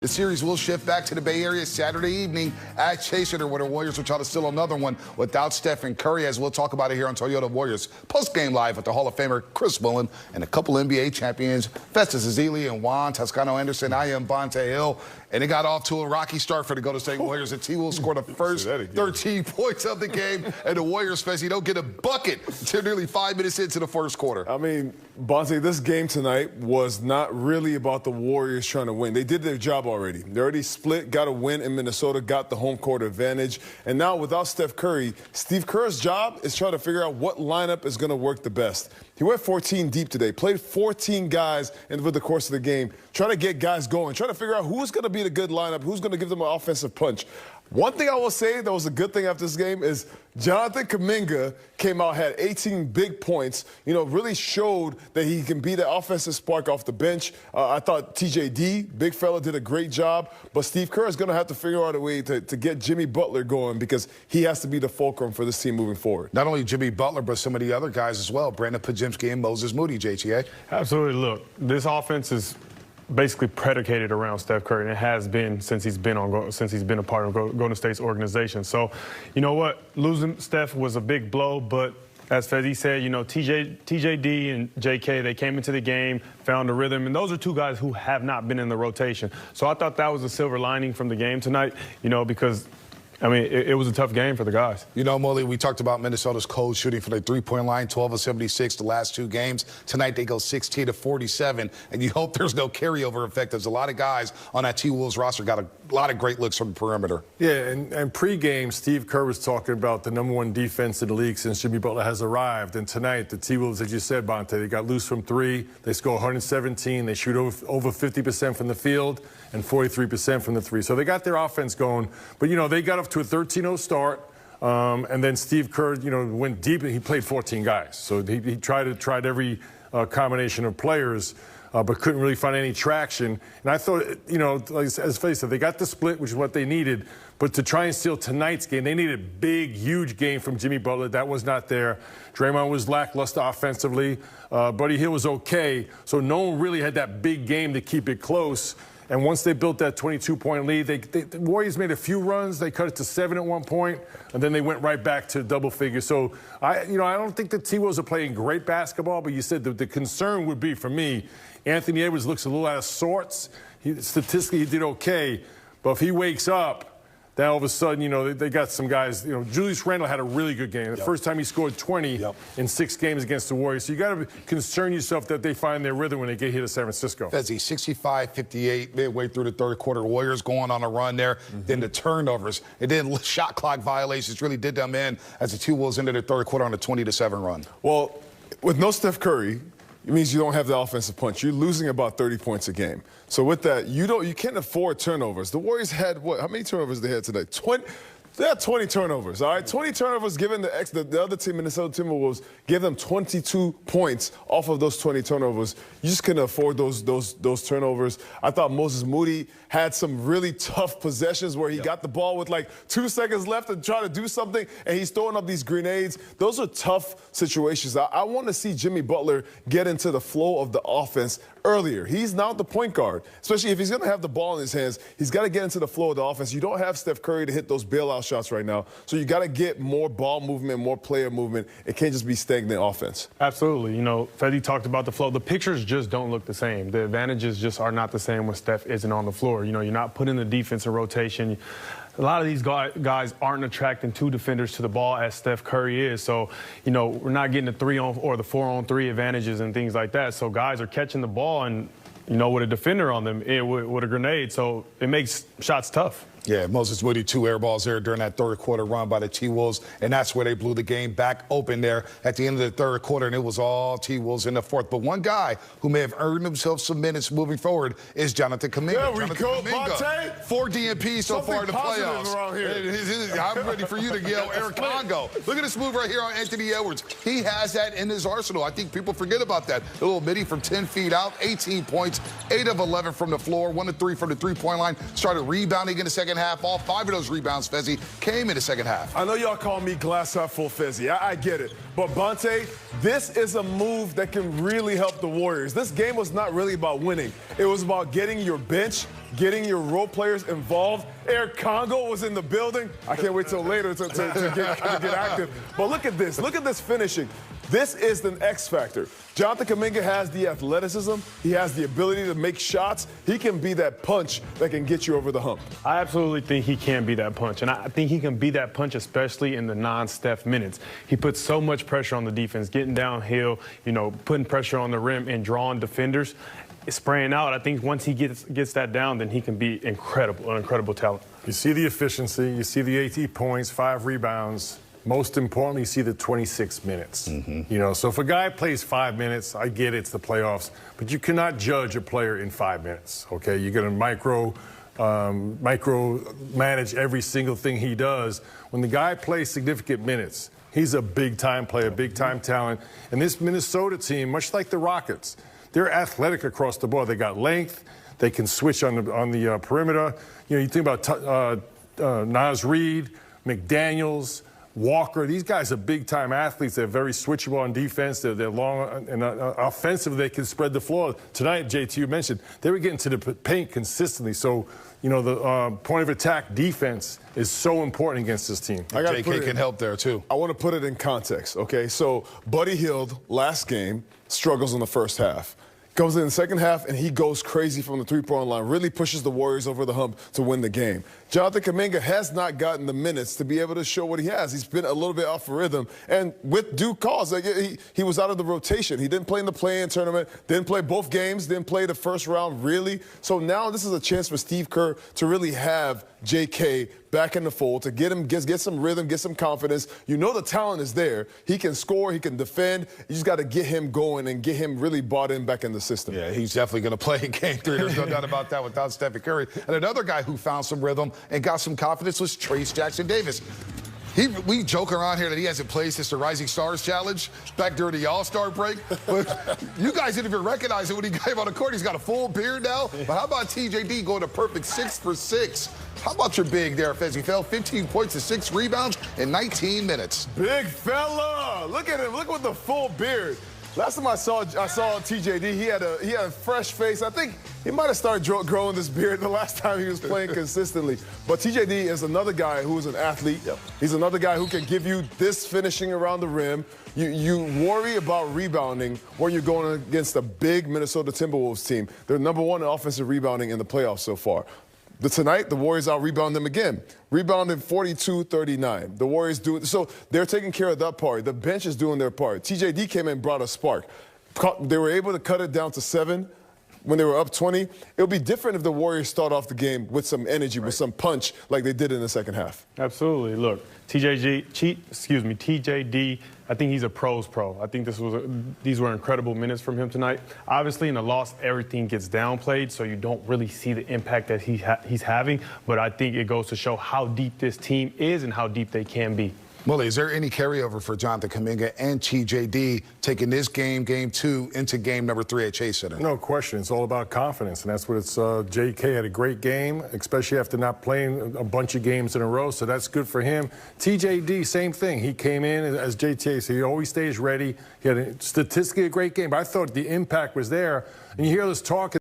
The series will shift back to the Bay Area Saturday evening at Chase Center, where the Warriors will try to steal another one without Stephen Curry, as we'll talk about it here on Toyota Warriors post-game live with the Hall of Famer Chris Bullen and a couple NBA champions, Festus Ezeli and Juan Toscano Anderson. I am Bonta Hill. And it got off to a rocky start for the Golden State Warriors. The T-Wolves scored the first 13 points of the game, and the Warriors, Fezzi, don't get a bucket until nearly 5 minutes into the first quarter. I mean, Bonte, this game tonight was not really about the Warriors trying to win. They did their job already. They already split, got a win in Minnesota, got the home court advantage. And now without Steph Curry, Steve Kerr's job is trying to figure out what lineup is going to work the best. He went 14 deep today, played 14 guys over the course of the game, trying to get guys going, trying to figure out who's going to be the good lineup, who's going to give them an offensive punch. One thing I will say that was a good thing after this game is Jonathan Kuminga came out, had 18 big points, really showed that he can be the offensive spark off the bench. I thought TJD, big fella, did a great job, but Steve Kerr is going to have to figure out a way to get Jimmy Butler going because he has to be the fulcrum for this team moving forward. Not only Jimmy Butler, but some of the other guys as well, Brandon Podziemski and Moses Moody, JTA. Absolutely. Look, this offense is basically predicated around Steph Curry, and it has been since he's been a part of Golden State's organization. So, you know what? Losing Steph was a big blow, but as Fezzi said, TJD and JK, they came into the game, found a rhythm, and those are two guys who have not been in the rotation. So I thought that was a silver lining from the game tonight, because I mean, it was a tough game for the guys. Molly, we talked about Minnesota's cold shooting for the three-point line, 12 of 76 the last two games. Tonight they go 16 of 47, and you hope there's no carryover effect. There's a lot of guys on that T-Wolves roster got a lot of great looks from the perimeter. Yeah, and pre-game, Steve Kerr was talking about the #1 defense in the league since Jimmy Butler has arrived. And tonight, the T-Wolves, as you said, Bonte, they got loose from three. They score 117. They shoot over 50% from the field and 43% from the three. So they got their offense going. But, they got off to a 13-0 start. And then Steve Kerr, went deep, and he played 14 guys. So he tried every combination of players, but couldn't really find any traction. And I thought, as Faye said, they got the split, which is what they needed. But to try and steal tonight's game, they needed a big, huge game from Jimmy Butler. That was not there. Draymond was lackluster offensively. Buddy Hield was okay. So no one really had that big game to keep it close. And once they built that 22-point lead, the Warriors made a few runs. They cut it to 7 at one point, and then they went right back to double figures. So, I don't think the T-Wolves are playing great basketball, but you said the concern would be, for me, Anthony Edwards looks a little out of sorts. Statistically, he did okay, but if he wakes up, then all of a sudden, they got some guys. Julius Randle had a really good game. The first time he scored 20 in 6 games against the Warriors. So you got to concern yourself that they find their rhythm when they get here to San Francisco. Fezzi, 65-58 midway through the third quarter. Warriors going on a run there. Then the turnovers and then shot clock violations really did them in as the T-Wolves ended the third quarter on a 20-7 run. Well, with no Steph Curry, it means you don't have the offensive punch. You're losing about 30 points a game. So with that, you can't afford turnovers. The Warriors had what? How many turnovers they had today? 20. They had 20 turnovers, all right? 20 turnovers given the other team, Minnesota Timberwolves, gave them 22 points off of those 20 turnovers. You just couldn't afford those turnovers. I thought Moses Moody had some really tough possessions where he got the ball with like 2 seconds left and try to do something, and he's throwing up these grenades. Those are tough situations. I want to see Jimmy Butler get into the flow of the offense earlier. He's now the point guard, especially if he's going to have the ball in his hands. He's got to get into the flow of the offense. You don't have Steph Curry to hit those bailout shots right now, so you got to get more ball movement, more player movement. It can't just be stagnant offense. Absolutely. Freddy talked about the flow. The pictures just don't look the same. The advantages just are not the same when Steph isn't on the floor. You're not putting the defense in rotation. A lot of these guys aren't attracting 2 defenders to the ball as Steph Curry is. So, we're not getting the 3-on or the 4-on-3 advantages and things like that. So guys are catching the ball and, with a defender on them, with a grenade. So it makes shots tough. Yeah, Moses Moody, 2 air balls there during that third quarter run by the T-Wolves, and that's where they blew the game back open there at the end of the third quarter, and it was all T-Wolves in the fourth. But one guy who may have earned himself some minutes moving forward is Jonathan Kuminga. There we go, Bonte. 4 DNPs so far in the playoffs. Around here. I'm ready for you to yell Eric Congo. Look at this move right here on Anthony Edwards. He has that in his arsenal. I think people forget about that. A little midi from 10 feet out, 18 points, 8 of 11 from the floor, 1 of 3 from the three-point line. Started rebounding in the second half. All 5 of those rebounds, Fezzi, came in the second half. I know y'all call me glass half full Fezzi. I get it. But, Bonte, this is a move that can really help the Warriors. This game was not really about winning. It was about getting your bench, getting your role players involved. Eric Congo was in the building. I can't wait till later to get active. But look at this. Look at this finishing. This is the X factor. Jonathan Kuminga has the athleticism. He has the ability to make shots. He can be that punch that can get you over the hump. I absolutely think he can be that punch, and I think he can be that punch, especially in the non-Steph minutes. He puts so much pressure on the defense, getting downhill, putting pressure on the rim and drawing defenders. Spraying out, I think once he gets that down, then he can be an incredible talent. You see the efficiency, you see the 18 points, 5 rebounds. Most importantly, you see the 26 minutes. So if a guy plays 5 minutes, I get it's the playoffs, but you cannot judge a player in 5 minutes, okay? You're going to micro manage every single thing he does. When the guy plays significant minutes, he's a big-time player, big-time talent. And this Minnesota team, much like the Rockets, they're athletic across the board. They got length. They can switch on the perimeter. You think about Naz Reid, McDaniels, Walker. These guys are big-time athletes. They're very switchable on defense. They're long and offensively. They can spread the floor. Tonight, JT, you mentioned they were getting to the paint consistently. So, the point of attack defense is so important against this team. JK can help there too. I want to put it in context. Okay, so Buddy Hield last game struggles in the first half. Comes in the second half, and he goes crazy from the three-point line, really pushes the Warriors over the hump to win the game. Jonathan Kuminga has not gotten the minutes to be able to show what he has. He's been a little bit off of rhythm, and with due cause. He was out of the rotation. He didn't play in the play-in tournament, didn't play both games, didn't play the first round, really. So now this is a chance for Steve Kerr to really have JK back in the fold, to get him, get some rhythm, get some confidence. The talent is there. He can score, he can defend. You just got to get him going and get him really bought in back in the system. Yeah, he's definitely going to play in Game 3. There's no doubt about that without Stephen Curry. And another guy who found some rhythm and got some confidence was Trace Jackson-Davis. We joke around here that he hasn't played since the Rising Stars Challenge back during the All-Star break. But you guys didn't even recognize it when he came on the court. He's got a full beard now. But how about TJD going a perfect 6 for 6? How about your big there, Fezzi? 15 points and 6 rebounds in 19 minutes. Big fella. Look at him. Look with the full beard. Last time I saw TJD, he had a fresh face. I think he might have started growing this beard the last time he was playing consistently. But TJD is another guy who is an athlete. Yep. He's another guy who can give you this finishing around the rim. You worry about rebounding when you're going against a big Minnesota Timberwolves team. They're #1 in offensive rebounding in the playoffs so far. Tonight, the Warriors out-rebound them again. Rebounded 42-39. The Warriors do it. So they're taking care of that part. The bench is doing their part. TJD came in and brought a spark. They were able to cut it down to 7 when they were up 20. It would be different if the Warriors start off the game with some energy, with some punch like they did in the second half. Absolutely. Look, TJD, I think he's a pro's pro. I think these were incredible minutes from him tonight. Obviously, in a loss, everything gets downplayed, so you don't really see the impact that he's having. But I think it goes to show how deep this team is and how deep they can be. Willie, is there any carryover for Jonathan Kuminga and TJD taking this game, Game 2, into Game number 3 at Chase Center? No question. It's all about confidence, and that's what it's. JK had a great game, especially after not playing a bunch of games in a row, so that's good for him. TJD, same thing. He came in, as JT said, he always stays ready. He had statistically a great game, but I thought the impact was there. And you hear this talk